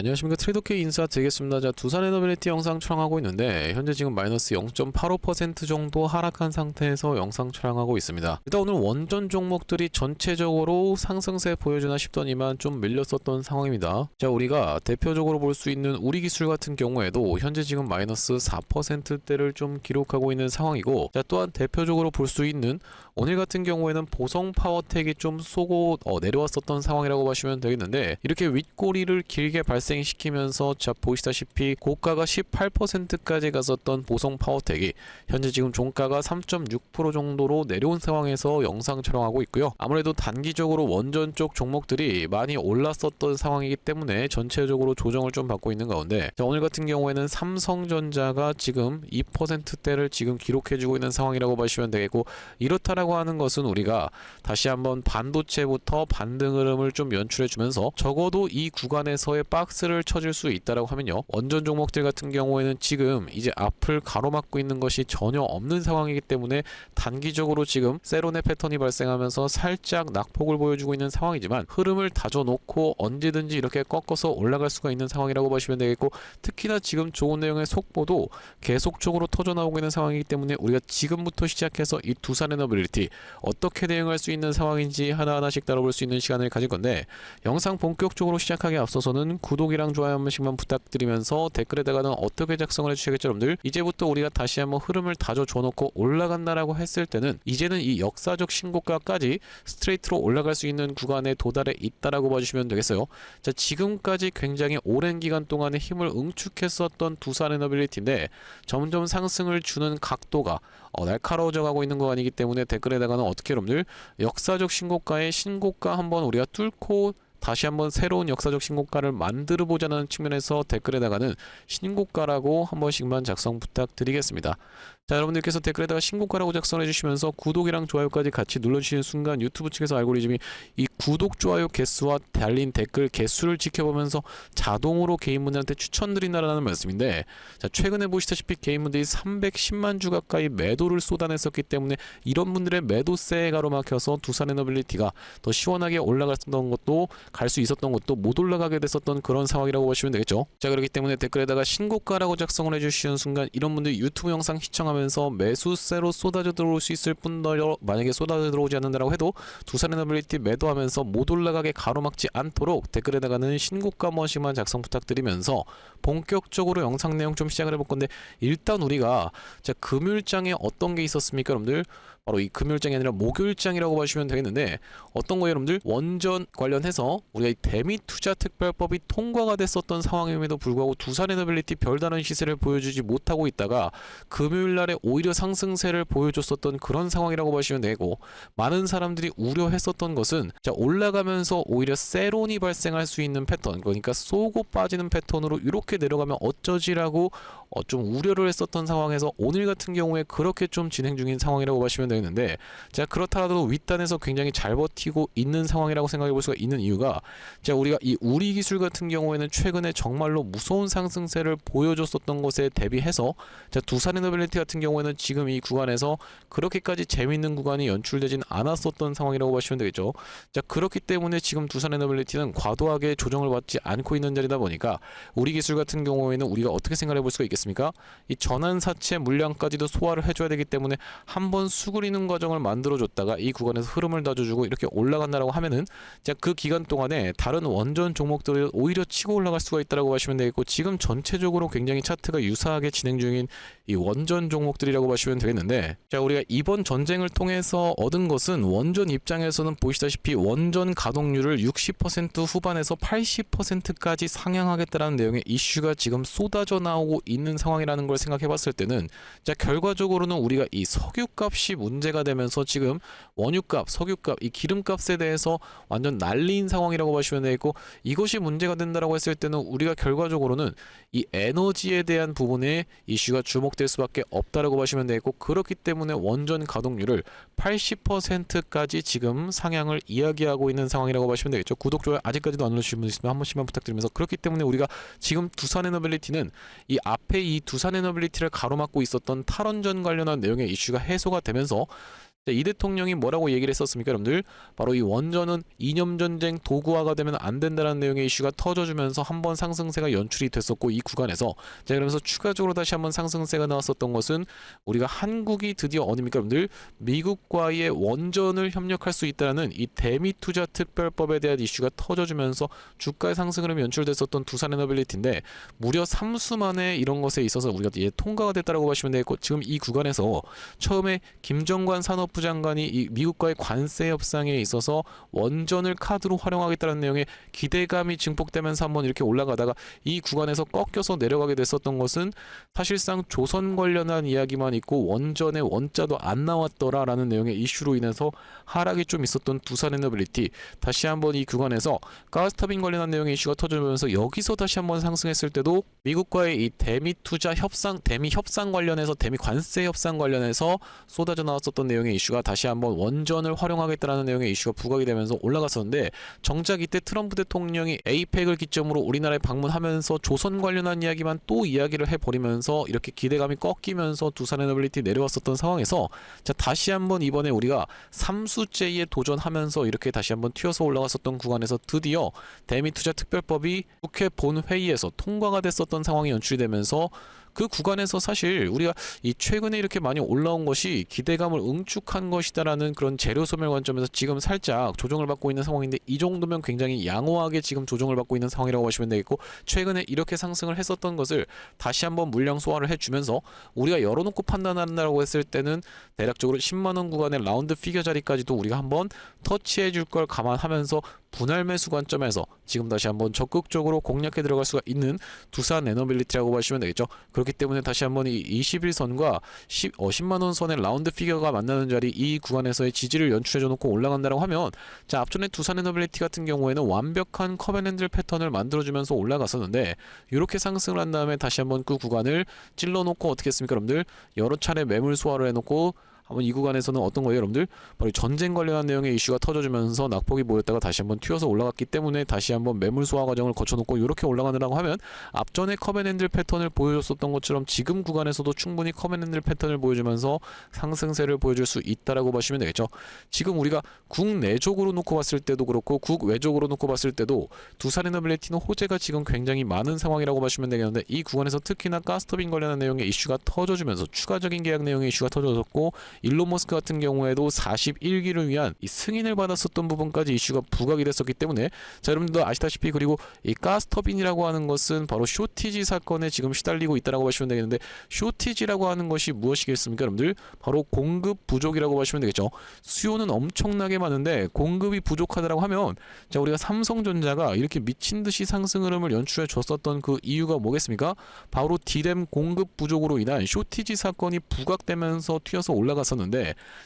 안녕하십니까. 트레이더K 인사드리겠습니다. 자, 두산에너빌리티 영상 촬영하고 있는데 현재 지금 마이너스 0.85% 정도 하락한 상태에서 영상 촬영하고 있습니다. 일단 오늘 원전 종목들이 전체적으로 상승세 보여주나 싶더니만 좀 밀렸었던 상황입니다. 자, 우리가 대표적으로 볼 수 있는 우리기술 같은 경우에도 현재 지금 마이너스 4%대를 좀 기록하고 있는 상황이고, 자, 또한 대표적으로 볼 수 있는 오늘 같은 경우에는 보성파워텍이 좀 쏘고 내려왔었던 상황이라고 보시면 되겠는데, 이렇게 윗꼬리를 길게 발생시키면서 자 보시다시피 고가가 18%까지 갔었던 보성파워텍이 현재 지금 종가가 3.6% 정도로 내려온 상황에서 영상 촬영하고 있고요. 아무래도 단기적으로 원전 쪽 종목들이 많이 올랐었던 상황이기 때문에 전체적으로 조정을 좀 받고 있는 가운데, 자, 오늘 같은 경우에는 삼성전자가 지금 2%대를 지금 기록해주고 있는 상황이라고 보시면 되겠고, 이렇다라고 하는 것은 우리가 다시 한번 반도체부터 반등 흐름을 좀 연출해주면서 적어도 이 구간에서의 박스를 쳐줄 수 있다라고 하면요, 원전 종목들 같은 경우에는 지금 이제 앞을 가로막고 있는 것이 전혀 없는 상황이기 때문에 단기적으로 지금 세론의 패턴이 발생하면서 살짝 낙폭을 보여주고 있는 상황이지만, 흐름을 다져놓고 언제든지 이렇게 꺾어서 올라갈 수가 있는 상황이라고 보시면 되겠고, 특히나 지금 좋은 내용의 속보도 계속적으로 터져나오고 있는 상황이기 때문에 우리가 지금부터 시작해서 이 두산에너빌리티 어떻게 대응할 수 있는 상황인지 하나하나씩 다뤄볼 수 있는 시간을 가질 건데, 영상 본격적으로 시작하기에 앞서서는 구독이랑 좋아요 한 번씩만 부탁드리면서 댓글에다가는 어떻게 작성을 해주시겠죠 여러분들. 이제부터 우리가 다시 한번 흐름을 다져줘놓고 올라간다라고 했을 때는 이제는 이 역사적 신고가까지 스트레이트로 올라갈 수 있는 구간에 도달해 있다라고 봐주시면 되겠어요. 자, 지금까지 굉장히 오랜 기간 동안에 힘을 응축했었던 두산에너빌리티인데 점점 상승을 주는 각도가 날카로워져 가고 있는 구간이기 때문에 댓글에다가는 어떻게 여러분들 역사적 신고가의 신고가 한번 우리가 뚫고 다시 한번 새로운 역사적 신고가를 만들어 보자는 측면에서 댓글에다가는 신고가라고 한 번씩만 작성 부탁드리겠습니다. 자, 여러분들께서 댓글에다가 신고가라고 작성해 주시면서 구독이랑 좋아요까지 같이 눌러주시는 순간 유튜브 측에서 알고리즘이 이 구독, 좋아요 개수와 달린 댓글 개수를 지켜보면서 자동으로 개인분들한테 추천드린다라는 말씀인데, 자, 최근에 보시다시피 개인분들이 310만 주 가까이 매도를 쏟아냈었기 때문에 이런 분들의 매도세에 가로막혀서 두산에너빌리티가 더 시원하게 올라갔던 것도 갈 수 있었던 것도 못 올라가게 됐었던 그런 상황이라고 보시면 되겠죠. 자, 그렇기 때문에 댓글에다가 신고가라고 작성을 해주시는 순간 이런 분들이 유튜브 영상 시청하면서 매수세로 쏟아져 들어올 수 있을 뿐더러 만약에 쏟아져 들어오지 않는다라고 해도 두산에너빌리티 매도하면서 못 올라가게 가로막지 않도록 댓글에다가는 신고가 한 번씩만 작성 부탁드리면서 본격적으로 영상 내용 좀 시작을 해볼 건데, 일단 우리가 자 금요일장에 어떤 게 있었습니까 여러분들? 바로 이 금요일장이 아니라 목요일장이라고 보시면 되겠는데, 어떤 거예요 여러분들? 원전 관련해서 우리가 이 대미투자특별법이 통과가 됐었던 상황임에도 불구하고 두산에너빌리티 별다른 시세를 보여주지 못하고 있다가 금요일날에 오히려 상승세를 보여줬었던 그런 상황이라고 보시면 되고, 많은 사람들이 우려했었던 것은 자 올라가면서 오히려 세론이 발생할 수 있는 패턴, 그러니까 쏘고 빠지는 패턴으로 이렇게 내려가면 어쩌지라고 좀 우려를 했었던 상황에서 오늘 같은 경우에 그렇게 좀 진행 중인 상황이라고 보시면 되는데, 자 그렇다고 윗단에서 굉장히 잘 버티고 있는 상황이라고 생각해 볼 수가 있는 이유가, 자 우리가 이 우리기술 같은 경우에는 최근에 정말로 무서운 상승세를 보여줬었던 것에 대비해서 자 두산에너빌리티 같은 경우에는 지금 이 구간에서 그렇게까지 재밌는 구간이 연출되진 않았었던 상황이라고 보시면 되겠죠. 자 그렇기 때문에 지금 두산에너빌리티는 과도하게 조정을 받지 않고 있는 자리다 보니까 우리기술 같은 경우에는 우리가 어떻게 생각해 볼 수가 있겠습니까? 이 전환사채 물량까지도 소화를 해줘야 되기 때문에 한번 수그리는 과정을 만들어줬다가 이 구간에서 흐름을 다져주고 이렇게 올라간다라고 하면은 자 그 기간 동안에 다른 원전 종목들이 오히려 치고 올라갈 수가 있다라고 보시면 되겠고, 지금 전체적으로 굉장히 차트가 유사하게 진행 중인 이 원전 종목들이라고 보시면 되겠는데, 자 우리가 이번 전쟁을 통해서 얻은 것은 원전 입장에서는 보시다시피 원전 가동률을 60% 후반에서 80%까지 상향하겠다라는 내용의 이슈가 지금 쏟아져 나오고 있는 상황이라는 걸 생각해 봤을 때는, 자 결과적으로는 우리가 이 석유값이 문제가 되면서 지금 원유값, 석유값, 이 기름값에 대해서 완전 난리인 상황이라고 보시면 되겠고, 이것이 문제가 된다라고 했을 때는 우리가 결과적으로는 이 에너지에 대한 부분에 이슈가 주목될 수밖에 없다라고 보시면 되겠고, 그렇기 때문에 원전 가동률을 80%까지 지금 상향을 이야기하고 있는 상황이라고 보시면 되겠죠. 구독, 좋아요 아직까지도 안 눌러주신 분 있으면 한 번씩만 부탁드리면서, 그렇기 때문에 우리가 지금 두산에너빌리티는 이 앞에 이 두산에너빌리티를 가로막고 있었던 탈원전 관련한 내용의 이슈가 해소가 되면서 자, 이 대통령이 뭐라고 얘기를 했었습니까, 여러분들? 바로 이 원전은 이념전쟁 도구화가 되면 안 된다는 내용의 이슈가 터져주면서 한번 상승세가 연출이 됐었고, 이 구간에서 자, 그러면서 추가적으로 다시 한번 상승세가 나왔었던 것은 우리가 한국이 드디어 어딥니까, 여러분들? 미국과의 원전을 협력할 수 있다는 이 대미투자 특별법에 대한 이슈가 터져주면서 주가의 상승 흐름이 연출됐었던 두산에너빌리티인데, 무려 3수 만에 이런 것에 있어서 우리가 이제 통과가 됐다라고 보시면 되겠고, 지금 이 구간에서 처음에 김정관 산업부 장관이 이 미국과의 관세 협상에 있어서 원전을 카드로 활용하겠다는 내용의 기대감이 증폭되면서 한번 이렇게 올라가다가 이 구간에서 꺾여서 내려가게 됐었던 것은 사실상 조선 관련한 이야기만 있고 원전의 원자도 안 나왔더라라는 내용의 이슈로 인해서 하락이 좀 있었던 두산에너빌리티, 다시 한번 이 구간에서 가스터빈 관련한 내용의 이슈가 터지면서 여기서 다시 한번 상승했을 때도 미국과의 이 대미 투자 협상, 대미 협상 관련해서, 대미 관세 협상 관련해서 쏟아져 나왔었던 내용의 이슈가 다시 한번 원전을 활용하겠다라는 내용의 이슈가 부각이 되면서 올라갔었는데, 정작 이때 트럼프 대통령이 에이펙을 기점으로 우리나라에 방문하면서 조선 관련한 이야기만 또 이야기를 해버리면서 이렇게 기대감이 꺾이면서 두산에너빌리티 내려왔었던 상황에서, 자, 다시 한번 이번에 우리가 3수째에 도전하면서 이렇게 다시 한번 튀어서 올라갔었던 구간에서 드디어 대미투자특별법이 국회 본회의에서 통과가 됐었던 상황이 연출이 되면서 그 구간에서 사실 우리가 이 최근에 이렇게 많이 올라온 것이 기대감을 응축한 것이다라는 그런 재료 소멸 관점에서 지금 살짝 조정을 받고 있는 상황인데, 이 정도면 굉장히 양호하게 지금 조정을 받고 있는 상황이라고 보시면 되겠고, 최근에 이렇게 상승을 했었던 것을 다시 한번 물량 소화를 해주면서 우리가 열어놓고 판단한다고 했을 때는 대략적으로 10만원 구간의 라운드 피겨 자리까지도 우리가 한번 터치해 줄 걸 감안하면서 분할 매수 관점에서 지금 다시 한번 적극적으로 공략해 들어갈 수가 있는 두산에너빌리티라고 보시면 되겠죠. 그렇기 때문에 다시 한번 이 21선과 10만원 선의 라운드 피겨가 만나는 자리, 이 구간에서의 지지를 연출해 놓고 올라간다고 하면, 자, 앞전에 두산에너빌리티 같은 경우에는 완벽한 커벤앤들 패턴을 만들어주면서 올라갔었는데, 이렇게 상승을 한 다음에 다시 한번 그 구간을 찔러놓고 어떻게 했습니까, 여러분들? 여러 차례 매물 소화를 해놓고 한번 이 구간에서는 어떤 거예요, 여러분들? 바로 전쟁 관련한 내용의 이슈가 터져주면서 낙폭이 모였다가 다시 한번 튀어서 올라갔기 때문에 다시 한번 매물 소화 과정을 거쳐놓고 이렇게 올라가느라고 하면, 앞전에 커벤앤들 패턴을 보여줬었던 것처럼 지금 구간에서도 충분히 커벤앤들 패턴을 보여주면서 상승세를 보여줄 수 있다라고 보시면 되겠죠. 지금 우리가 국내적으로 놓고 봤을 때도 그렇고 국외적으로 놓고 봤을 때도 두산에너빌리티는 호재가 지금 굉장히 많은 상황이라고 보시면 되겠는데, 이 구간에서 특히나 가스터빈 관련한 내용의 이슈가 터져주면서 추가적인 계약 내용의 이슈가 터져졌고, 일론 머스크 같은 경우에도 41기를 위한 이 승인을 받았었던 부분까지 이슈가 부각이 됐었기 때문에, 자, 여러분들도 아시다시피, 그리고 이 가스터빈이라고 하는 것은 바로 쇼티지 사건에 지금 시달리고 있다라고 보시면 되겠는데, 쇼티지라고 하는 것이 무엇이겠습니까, 여러분들? 바로 공급 부족이라고 보시면 되겠죠. 수요는 엄청나게 많은데 공급이 부족하다라고 하면, 자, 우리가 삼성전자가 이렇게 미친 듯이 상승 흐름을 연출해 줬었던 그 이유가 뭐겠습니까? 바로 디램 공급 부족으로 인한 쇼티지 사건이 부각되면서 튀어서 올라갔었는데,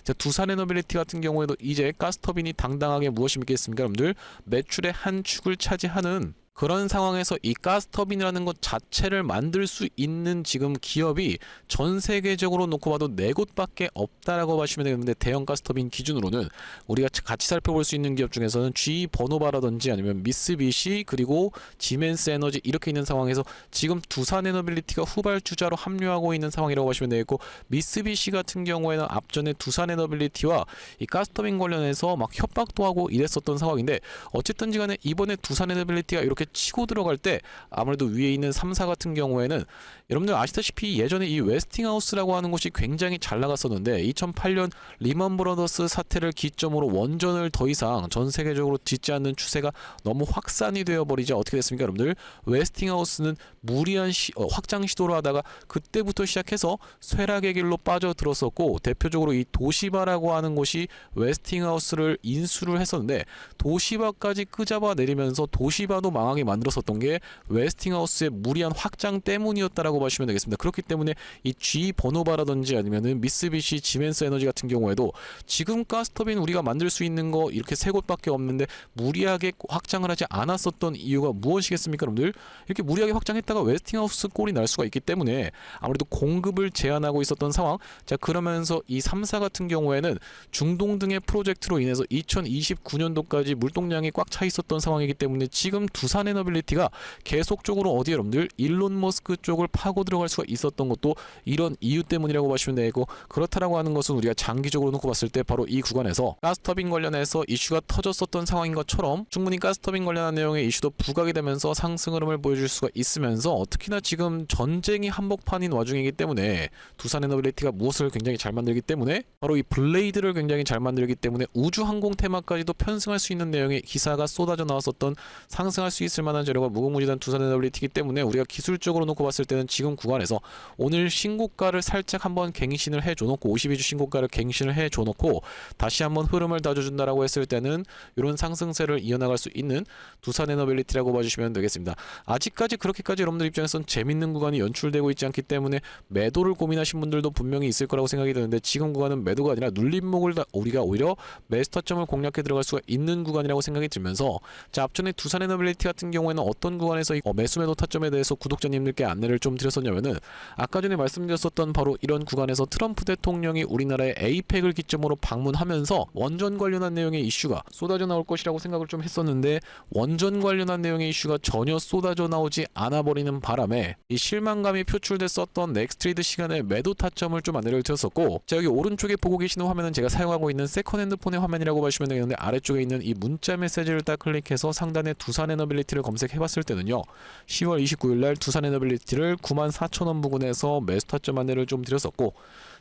자, 두산에너빌리티 같은 경우에도 이제 가스터빈이 당당하게 무엇이 있겠습니까, 여러분들? 매출의 한 축을 차지하는 그런 상황에서 이 가스터빈이라는 것 자체를 만들 수 있는 지금 기업이 전 세계적으로 놓고 봐도 4곳밖에 없다라고 보시면 되겠는데, 대형 가스터빈 기준으로는 우리가 같이 살펴볼 수 있는 기업 중에서는 GE 버노바라든지 아니면 미쓰비시, 그리고 지멘스 에너지, 이렇게 있는 상황에서 지금 두산에너빌리티가 후발주자로 합류하고 있는 상황이라고 보시면 되겠고, 미쓰비시 같은 경우에는 앞전에 두산에너빌리티와 이 가스터빈 관련해서 막 협박도 하고 이랬었던 상황인데, 어쨌든지 간에 이번에 두산에너빌리티가 이렇게 치고 들어갈 때 아무래도 위에 있는 3사 같은 경우에는 여러분들 아시다시피 예전에 이 웨스팅하우스라고 하는 곳이 굉장히 잘 나갔었는데, 2008년 리먼 브러더스 사태를 기점으로 원전을 더 이상 전 세계적으로 짓지 않는 추세가 너무 확산이 되어버리자 어떻게 됐습니까, 여러분들? 웨스팅하우스는 무리한 확장 시도를 하다가 그때부터 시작해서 쇠락의 길로 빠져들었었고, 대표적으로 이 도시바라고 하는 곳이 웨스팅하우스를 인수를 했었는데, 도시바까지 끄잡아 내리면서 도시바도 망하게 만들었었던 게 웨스팅하우스의 무리한 확장 때문이었다라고 보시면 되겠습니다. 그렇기 때문에 이 G 버노바라든지 아니면은 미쓰비시, 지멘스 에너지 같은 경우에도 지금 가스터빈 우리가 만들 수 있는 거 이렇게 3곳밖에 없는데 무리하게 확장을 하지 않았었던 이유가 무엇이겠습니까, 여러분들? 이렇게 무리하게 확장했다가 웨스팅하우스 꼴이 날 수가 있기 때문에 아무래도 공급을 제한하고 있었던 상황. 자, 그러면서 이 3사 같은 경우에는 중동 등의 프로젝트로 인해서 2029년도까지 물동량이 꽉 차 있었던 상황이기 때문에 지금 두산 두산에너빌리티가 계속적으로 어디에 여러분들 일론 머스크 쪽을 파고 들어갈 수가 있었던 것도 이런 이유 때문이라고 보시면 되고, 그렇다라고 하는 것은 우리가 장기적으로 놓고 봤을 때 바로 이 구간에서 가스터빈 관련해서 이슈가 터졌었던 상황인 것처럼 충분히 가스터빈 관련한 내용의 이슈도 부각이 되면서 상승 흐름을 보여줄 수가 있으면서, 특히나 지금 전쟁이 한복판인 와중이기 때문에 두산에너빌리티가 무엇을 굉장히 잘 만들기 때문에 바로 이 블레이드를 굉장히 잘 만들기 때문에 우주항공 테마까지도 편승할 수 있는 내용의 기사가 쏟아져 나왔었던, 상승할 수 있을 만한 재료가 무궁무진한 두산에너빌리티이기 때문에 우리가 기술적으로 놓고 봤을 때는 지금 구간에서 오늘 신고가를 살짝 한번 갱신을 해줘놓고 52주 신고가를 갱신을 해줘놓고 다시 한번 흐름을 다져준다라고 했을 때는 이런 상승세를 이어나갈 수 있는 두산에너빌리티라고 봐주시면 되겠습니다. 아직까지 그렇게까지 여러분들 입장에서는 재밌는 구간이 연출되고 있지 않기 때문에 매도를 고민하신 분들도 분명히 있을 거라고 생각이 드는데, 지금 구간은 매도가 아니라 눌림목을 우리가 오히려 매수 타점을 공략해 들어갈 수가 있는 구간이라고 생각이 들면서, 자, 앞전에 두산에너빌리티 같은 경우에는 어떤 구간에서 매수 매도 타점에 대해서 구독자님들께 안내를 좀 드렸었냐면은, 아까 전에 말씀드렸었던 바로 이런 구간에서 트럼프 대통령이 우리나라의 에이펙을 기점으로 방문하면서 원전 관련한 내용의 이슈가 쏟아져 나올 것이라고 생각을 좀 했었는데, 원전 관련한 내용의 이슈가 전혀 쏟아져 나오지 않아 버리는 바람에 이 실망감이 표출됐었던 넥스트레이드 시간에 매도 타점을 좀 안내를 드렸었고, 자, 여기 오른쪽에 보고 계시는 화면은 제가 사용하고 있는 세컨핸드 폰의 화면이라고 보시면 되겠는데, 아래쪽에 있는 이 문자 메시지를 딱 클릭해서 상단에 두산에너빌리티를 검색해 봤을 때는요, 10월 29일날 두산에너빌리티를 94,000원 부근에서 매수 타점 안내를 좀 드렸었고,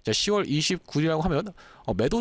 자, 10월 29일이라고 하면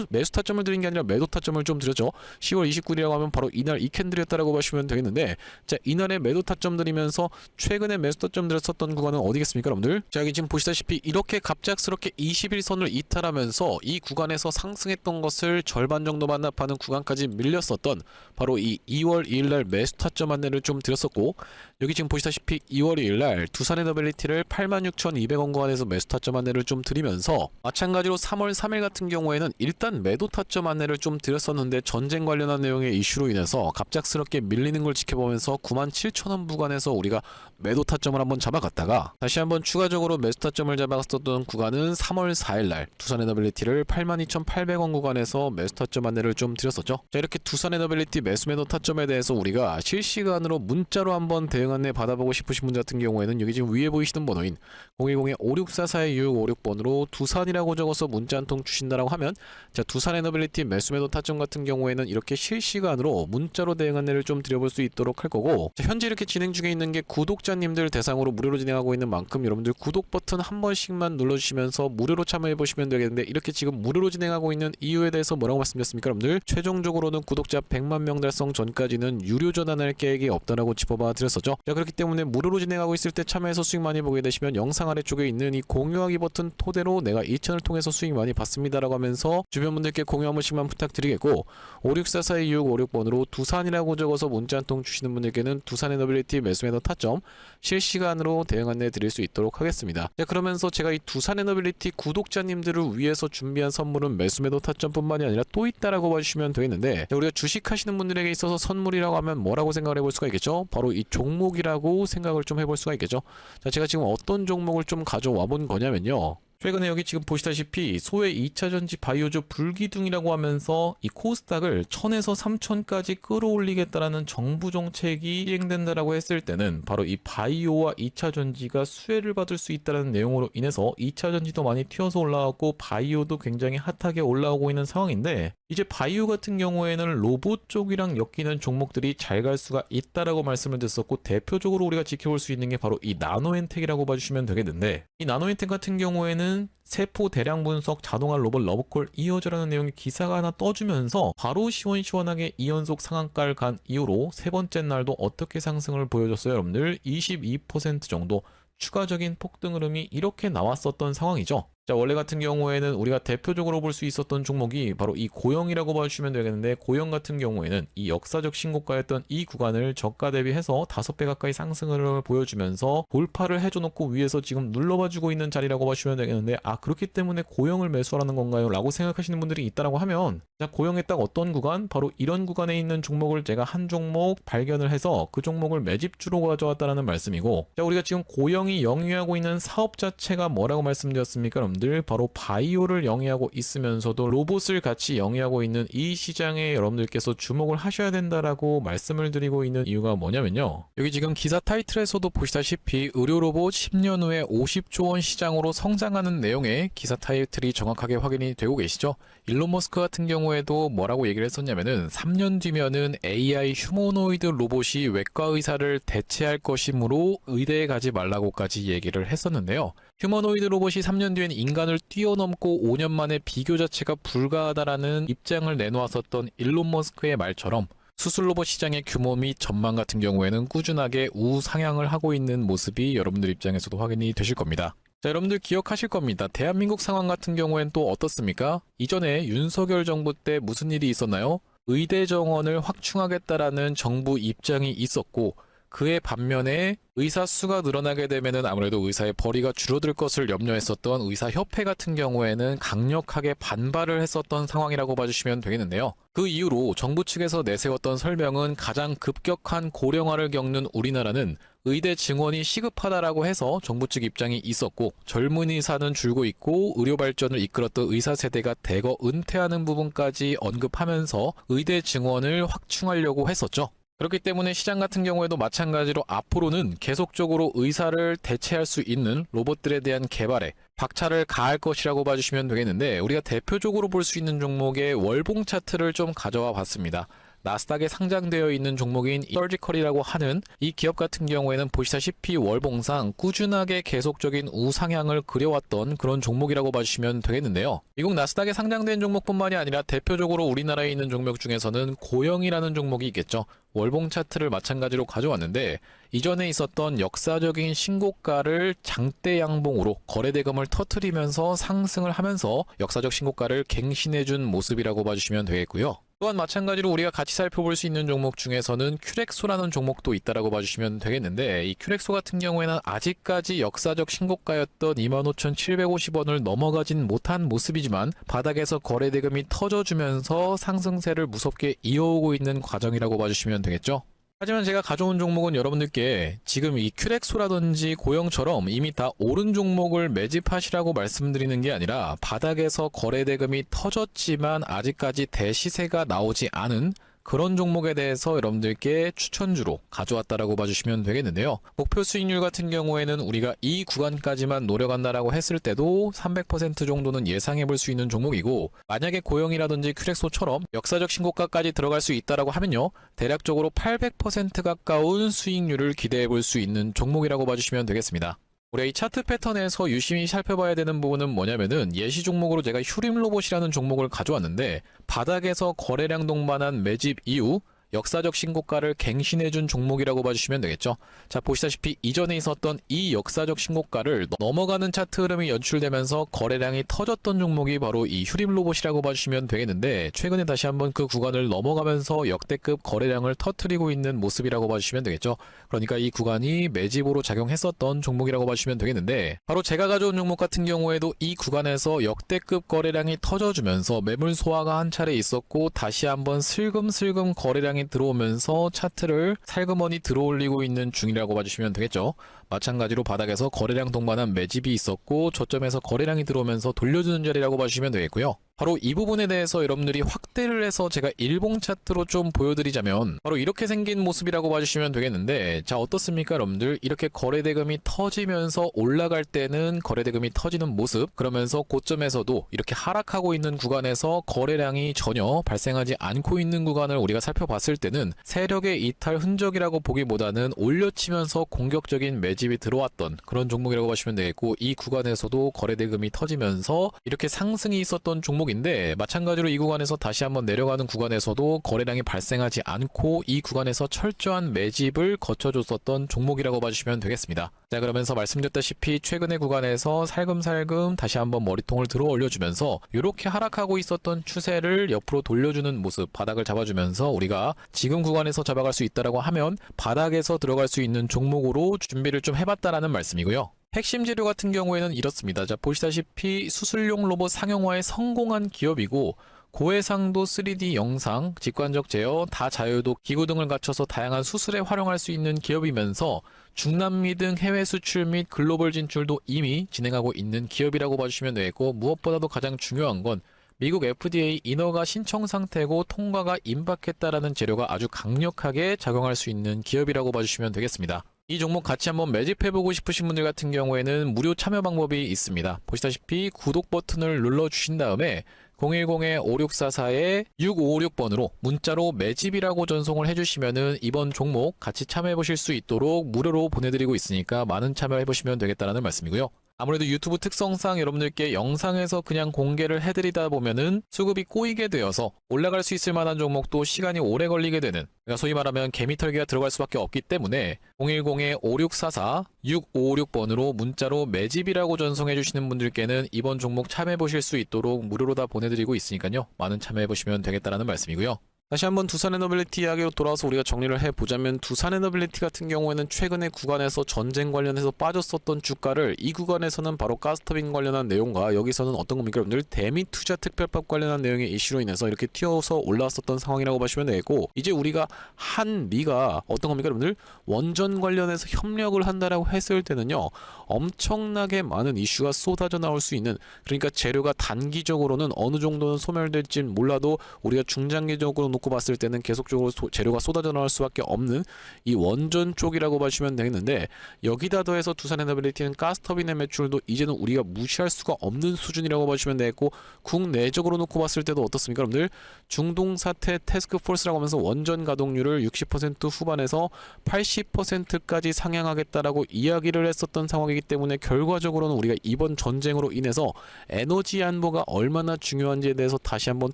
매수 타점을 드린 게 아니라 매도 타점을 좀 드렸죠. 10월 29일이라고 하면 바로 이날 이 캔들이었다라고 보시면 되겠는데, 자, 이날에 매도 타점 드리면서 최근에 매수 타점 드렸었던 구간은 어디겠습니까, 여러분들? 자, 여기 지금 보시다시피 이렇게 갑작스럽게 21선을 이탈하면서 이 구간에서 상승했던 것을 절반 정도 반납하는 구간까지 밀렸었던 바로 이 2월 2일날 매수 타점 안내를 좀 드렸었고, 여기 지금 보시다시피 2월 2일날 두산에너빌리티를 86,200원 구간에서 매수 타점 안내를 좀 드리면서, 마찬가지로 3월 3일 같은 경우에는 일단 매도 타점 안내를 좀 드렸었는데 전쟁 관련한 내용의 이슈로 인해서 갑작스럽게 밀리는 걸 지켜보면서 97,000원 구간에서 우리가 매도 타점을 한번 잡아갔다가 다시 한번 추가적으로 매수 타점을 잡아갔었던 구간은 3월 4일날 두산에너빌리티를 82,800원 구간에서 매수 타점 안내를 좀 드렸었죠. 자, 이렇게 두산에너빌리티 매수 매도 타점에 대해서 우리가 실시간으로 문자로 한번 대응 안내 받아보고 싶으신 분들 같은 경우에는 여기 지금 위에 보이시는 번호인 010-5644-6656번으로 두산이라고 적어서 문자 한 통 주신다라고 하면, 자, 두산에너빌리티 매수 매도 타점 같은 경우에는 이렇게 실시간으로 문자로 대응 안내를 좀 드려볼 수 있도록 할 거고, 자, 현재 이렇게 진행 중에 있는 게 구독자님들 대상으로 무료로 진행하고 있는 만큼 여러분들 구독 버튼 한 번씩만 눌러주시면서 무료로 참여해 보시면 되겠는데, 이렇게 지금 무료로 진행하고 있는 이유에 대해서 뭐라고 말씀드렸습니까, 여러분들? 최종적으로는 구독자 100만 명 달성 전까지는 유료 전환할 계획이 없다라고 짚어봐 드렸었죠. 자, 그렇기 때문에 무료로 진행하고 있을 때 참여해서 수익 많이 보게 되시면 영상 아래쪽에 있는 이 공유하기 버튼 토대로 내가 이 채널을 통해서 수익 많이 봤습니다라고 하면서 주변 분들께 공유 한 번씩만 부탁드리겠고, 5644-2656번으로 두산이라고 적어서 문자 한 통 주시는 분들께는 두산에너빌리티 매수 매도 타점 실시간으로 대응 안내 드릴 수 있도록 하겠습니다. 자, 그러면서 제가 이 두산에너빌리티 구독자님들을 위해서 준비한 선물은 매수 매도 타점뿐만이 아니라 또 있다라고 봐주시면 되겠는데, 자, 우리가 주식하시는 분들에게 있어서 선물이라고 하면 뭐라고 생각을 해볼 수가 있겠죠? 바로 이 종목이라고 생각을 좀 해볼 수가 있겠죠. 자, 제가 지금 어떤 종목을 좀 가져와 본 거냐면요, 최근에 여기 지금 보시다시피 소외 2차전지 바이오주 불기둥이라고 하면서 이 코스닥을 1000에서 3000까지 끌어올리겠다라는 정부 정책이 시행된다라고 했을 때는 바로 이 바이오와 2차전지가 수혜를 받을 수 있다는 내용으로 인해서 2차전지도 많이 튀어서 올라왔고 바이오도 굉장히 핫하게 올라오고 있는 상황인데, 이제 바이오 같은 경우에는 로봇 쪽이랑 엮이는 종목들이 잘 갈 수가 있다라고 말씀을 드렸었고, 대표적으로 우리가 지켜볼 수 있는 게 바로 이 나노엔텍이라고 봐주시면 되겠는데, 이 나노엔텍 같은 경우에는 세포 대량 분석 자동화 로봇 러브콜 이어져라는 내용의 기사가 하나 떠주면서 바로 시원시원하게 2연속 상한가를 간 이후로 세 번째 날도 어떻게 상승을 보여줬어요, 여러분들? 22% 정도 추가적인 폭등 흐름이 이렇게 나왔었던 상황이죠. 자, 원래 같은 경우에는 우리가 대표적으로 볼 수 있었던 종목이 바로 이 고영이라고 봐주시면 되겠는데, 고영 같은 경우에는 이 역사적 신고가였던 이 구간을 저가 대비해서 5배 가까이 상승을 보여주면서 돌파를 해줘놓고 위에서 지금 눌러봐주고 있는 자리라고 봐주시면 되겠는데, 아, 그렇기 때문에 고영을 매수하라는 건가요? 라고 생각하시는 분들이 있다라고 하면, 자, 고영의 딱 어떤 구간? 바로 이런 구간에 있는 종목을 제가 한 종목 발견을 해서 그 종목을 매집주로 가져왔다는 말씀이고, 자, 우리가 지금 고영이 영위하고 있는 사업 자체가 뭐라고 말씀드렸습니까, 여러분? 여러분들 바로 바이오를 영위하고 있으면서도 로봇을 같이 영위하고 있는 이 시장에 여러분들께서 주목을 하셔야 된다라고 말씀을 드리고 있는 이유가 뭐냐면요. 여기 지금 기사 타이틀에서도 보시다시피 의료 로봇 10년 후에 50조 원 시장으로 성장하는 내용의 기사 타이틀이 정확하게 확인이 되고 계시죠. 일론 머스크 같은 경우에도 뭐라고 얘기를 했었냐면은 3년 뒤면은 AI 휴머노이드 로봇이 외과 의사를 대체할 것이므로 의대에 가지 말라고까지 얘기를 했었는데요. 휴머노이드 로봇이 3년 뒤엔 인간을 뛰어넘고 5년 만에 비교 자체가 불가하다라는 입장을 내놓았었던 일론 머스크의 말처럼 수술 로봇 시장의 규모 및 전망 같은 경우에는 꾸준하게 우상향을 하고 있는 모습이 여러분들 입장에서도 확인이 되실 겁니다. 자, 여러분들 기억하실 겁니다. 대한민국 상황 같은 경우엔 또 어떻습니까? 이전에 윤석열 정부 때 무슨 일이 있었나요? 의대 정원을 확충하겠다라는 정부 입장이 있었고 그의 반면에 의사 수가 늘어나게 되면은 아무래도 의사의 벌이가 줄어들 것을 염려했었던 의사협회 같은 경우에는 강력하게 반발을 했었던 상황이라고 봐주시면 되겠는데요. 그 이후로 정부 측에서 내세웠던 설명은 가장 급격한 고령화를 겪는 우리나라는 의대 증원이 시급하다라고 해서 정부 측 입장이 있었고 젊은 의사는 줄고 있고 의료 발전을 이끌었던 의사 세대가 대거 은퇴하는 부분까지 언급하면서 의대 증원을 확충하려고 했었죠. 그렇기 때문에 시장 같은 경우에도 마찬가지로 앞으로는 계속적으로 의사를 대체할 수 있는 로봇들에 대한 개발에 박차를 가할 것이라고 봐주시면 되겠는데 우리가 대표적으로 볼 수 있는 종목의 월봉 차트를 좀 가져와 봤습니다. 나스닥에 상장되어 있는 종목인 서지컬이라고 하는 이 기업 같은 경우에는 보시다시피 월봉상 꾸준하게 계속적인 우상향을 그려왔던 그런 종목이라고 봐주시면 되겠는데요. 미국 나스닥에 상장된 종목뿐만이 아니라 대표적으로 우리나라에 있는 종목 중에서는 고영이라는 종목이 있겠죠. 월봉 차트를 마찬가지로 가져왔는데 이전에 있었던 역사적인 신고가를 장대 양봉으로 거래대금을 터뜨리면서 상승을 하면서 역사적 신고가를 갱신해준 모습이라고 봐주시면 되겠고요. 또한 마찬가지로 우리가 같이 살펴볼 수 있는 종목 중에서는 큐렉소라는 종목도 있다라고 봐주시면 되겠는데 이 큐렉소 같은 경우에는 아직까지 역사적 신고가였던 25,750원을 넘어가진 못한 모습이지만 바닥에서 거래대금이 터져주면서 상승세를 무섭게 이어오고 있는 과정이라고 봐주시면 되겠죠. 하지만 제가 가져온 종목은 여러분들께 지금 이 큐렉소라든지 고영처럼 이미 다 오른 종목을 매집하시라고 말씀드리는 게 아니라 바닥에서 거래대금이 터졌지만 아직까지 대시세가 나오지 않은 그런 종목에 대해서 여러분들께 추천주로 가져왔다라고 봐주시면 되겠는데요. 목표 수익률 같은 경우에는 우리가 이 구간까지만 노려간다라고 했을 때도 300% 정도는 예상해 볼 수 있는 종목이고 만약에 고영이라든지 큐렉소처럼 역사적 신고가까지 들어갈 수 있다라고 하면요. 대략적으로 800% 가까운 수익률을 기대해 볼 수 있는 종목이라고 봐주시면 되겠습니다. 우리가 이 차트 패턴에서 유심히 살펴봐야 되는 부분은 뭐냐면은 예시 종목으로 제가 휴림 로봇이라는 종목을 가져왔는데 바닥에서 거래량 동반한 매집 이후 역사적 신고가를 갱신해준 종목이라고 봐주시면 되겠죠. 자, 보시다시피 이전에 있었던 이 역사적 신고가를 넘어가는 차트 흐름이 연출되면서 거래량이 터졌던 종목이 바로 이 휴림 로봇이라고 봐주시면 되겠는데 최근에 다시 한번 그 구간을 넘어가면서 역대급 거래량을 터뜨리고 있는 모습이라고 봐주시면 되겠죠. 그러니까 이 구간이 매집으로 작용했었던 종목이라고 봐주시면 되겠는데 바로 제가 가져온 종목 같은 경우에도 이 구간에서 역대급 거래량이 터져주면서 매물 소화가 한 차례 있었고 다시 한번 슬금슬금 거래량이 들어오면서 차트를 살그머니 들어올리고 있는 중이라고 봐주시면 되겠죠. 마찬가지로 바닥에서 거래량 동반한 매집이 있었고 저점에서 거래량이 들어오면서 돌려주는 자리라고 봐주시면 되겠고요. 바로 이 부분에 대해서 여러분들이 확대를 해서 제가 일봉 차트로 좀 보여드리자면 바로 이렇게 생긴 모습이라고 봐주시면 되겠는데 자 어떻습니까 여러분들 이렇게 거래대금이 터지면서 올라갈 때는 거래대금이 터지는 모습 그러면서 고점에서도 이렇게 하락하고 있는 구간에서 거래량이 전혀 발생하지 않고 있는 구간을 우리가 살펴봤을 때는 세력의 이탈 흔적이라고 보기보다는 올려치면서 공격적인 매집이 들어왔던 그런 종목이라고 보시면 되겠고 이 구간에서도 거래대금이 터지면서 이렇게 상승이 있었던 종목인데 마찬가지로 이 구간에서 다시 한번 내려가는 구간에서도 거래량이 발생하지 않고 이 구간에서 철저한 매집을 거쳐줬었던 종목이라고 봐주시면 되겠습니다. 자 그러면서 말씀드렸다시피 최근의 구간에서 살금살금 다시 한번 머리통을 들어 올려주면서 이렇게 하락하고 있었던 추세를 옆으로 돌려주는 모습 바닥을 잡아주면서 우리가 지금 구간에서 잡아갈 수 있다라고 하면 바닥에서 들어갈 수 있는 종목으로 준비를 좀 해봤다라는 말씀이고요. 핵심 재료 같은 경우에는 이렇습니다. 자 보시다시피 수술용 로봇 상용화에 성공한 기업이고 고해상도 3D 영상, 직관적 제어, 다자유도 기구 등을 갖춰서 다양한 수술에 활용할 수 있는 기업이면서 중남미 등 해외 수출 및 글로벌 진출도 이미 진행하고 있는 기업이라고 봐주시면 되겠고, 무엇보다도 가장 중요한 건 미국 FDA 인허가 신청 상태고 통과가 임박했다라는 재료가 아주 강력하게 작용할 수 있는 기업이라고 봐주시면 되겠습니다. 이 종목 같이 한번 매집해보고 싶으신 분들 같은 경우에는 무료 참여 방법이 있습니다. 보시다시피 구독 버튼을 눌러주신 다음에 010-5644-6556번으로 문자로 매집이라고 전송을 해주시면은 이번 종목 같이 참여해보실 수 있도록 무료로 보내드리고 있으니까 많은 참여해보시면 되겠다는 말씀이고요. 아무래도 유튜브 특성상 여러분들께 영상에서 그냥 공개를 해드리다 보면은 수급이 꼬이게 되어서 올라갈 수 있을 만한 종목도 시간이 오래 걸리게 되는, 그러니까 소위 말하면 개미털기가 들어갈 수밖에 없기 때문에 010-5644-6556번으로 문자로 매집이라고 전송해 주시는 분들께는 이번 종목 참여해 보실 수 있도록 무료로 다 보내드리고 있으니까요. 많은 참여해 보시면 되겠다는 말씀이고요. 다시 한번 두산에너빌리티 이야기로 돌아와서 우리가 정리를 해보자면, 두산에너빌리티 같은 경우에는 최근에 구간에서 전쟁 관련해서 빠졌었던 주가를 이 구간에서는 바로 가스터빈 관련한 내용과, 여기서는 어떤 겁니까 여러분들, 대미투자 특별법 관련한 내용의 이슈로 인해서 이렇게 튀어서 올라왔었던 상황이라고 보시면 되겠고, 이제 우리가 한미가 어떤 겁니까 여러분들, 원전 관련해서 협력을 한다라고 했을 때는요, 엄청나게 많은 이슈가 쏟아져 나올 수 있는, 그러니까 재료가 단기적으로는 어느 정도는 소멸될진 몰라도 우리가 중장기적으로 놓고 봤을 때는 계속적으로 재료가 쏟아져 나올 수밖에 없는 이 원전 쪽이라고 보시면 되겠는데, 여기다 더해서 두산에너빌리티는 가스터빈의 매출도 이제는 우리가 무시할 수가 없는 수준이라고 보시면 되겠고, 국내적으로 놓고 봤을 때도 어떻습니까 여러분들, 중동 사태 태스크포스라고 하면서 원전 가동률을 60% 후반에서 80%까지 상향하겠다라고 이야기를 했었던 상황이기 때문에, 결과적으로는 우리가 이번 전쟁으로 인해서 에너지 안보가 얼마나 중요한지에 대해서 다시 한번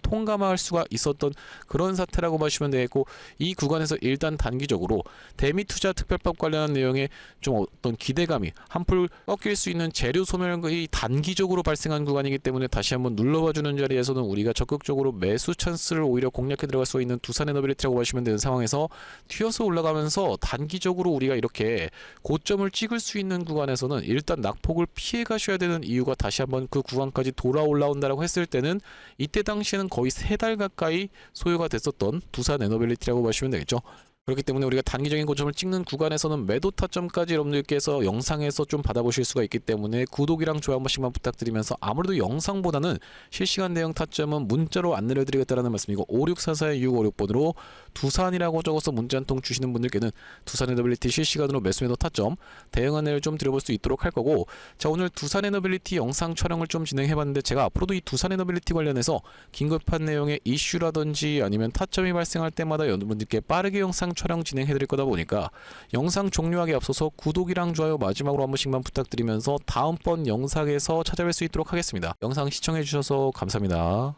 통감할 수가 있었던 그런 사태라고 보시면 되겠고, 이 구간에서 일단 단기적으로 대미투자 특별법 관련한 내용에 좀 어떤 기대감이 한풀 꺾일 수 있는 재료 소멸이 단기적으로 발생한 구간이기 때문에, 다시 한번 눌러봐주는 자리에서는 우리가 적극적으로 매수 찬스를 오히려 공략해 들어갈 수 있는 두산에너빌리티라고 보시면 되는 상황에서, 튀어서 올라가면서 단기적으로 우리가 이렇게 고점을 찍을 수 있는 구간에서는 일단 낙폭을 피해 가셔야 되는 이유가, 다시 한번 그 구간까지 돌아 올라온다라고 했을 때는 이때 당시에는 거의 3달 가까이 소요가 됐었던 두산에너빌리티라고 보시면 되겠죠. 그렇기 때문에 우리가 단기적인 고점을 찍는 구간에서는 매도 타점까지 여러분들께서 영상에서 좀 받아보실 수가 있기 때문에, 구독이랑 좋아요 한 번씩만 부탁드리면서, 아무래도 영상보다는 실시간 대응 타점은 문자로 안 내려드리겠다는 말씀이고, 5644-6556번으로 두산이라고 적어서 문자 한 통 주시는 분들께는 두산에너빌리티 실시간으로 매수 매도 타점 대응 안내를 좀 드려볼 수 있도록 할 거고, 자, 오늘 두산에너빌리티 영상 촬영을 좀 진행해봤는데, 제가 앞으로도 이 두산에너빌리티 관련해서 긴급한 내용의 이슈라든지 아니면 타점이 발생할 때마다 여러분들께 빠르게 영상 촬영 진행해 드릴 거다 보니까, 영상 종료하기 앞서서 구독이랑 좋아요 마지막으로 한 번씩만 부탁드리면서 다음번 영상에서 찾아뵐 수 있도록 하겠습니다. 영상 시청해 주셔서 감사합니다.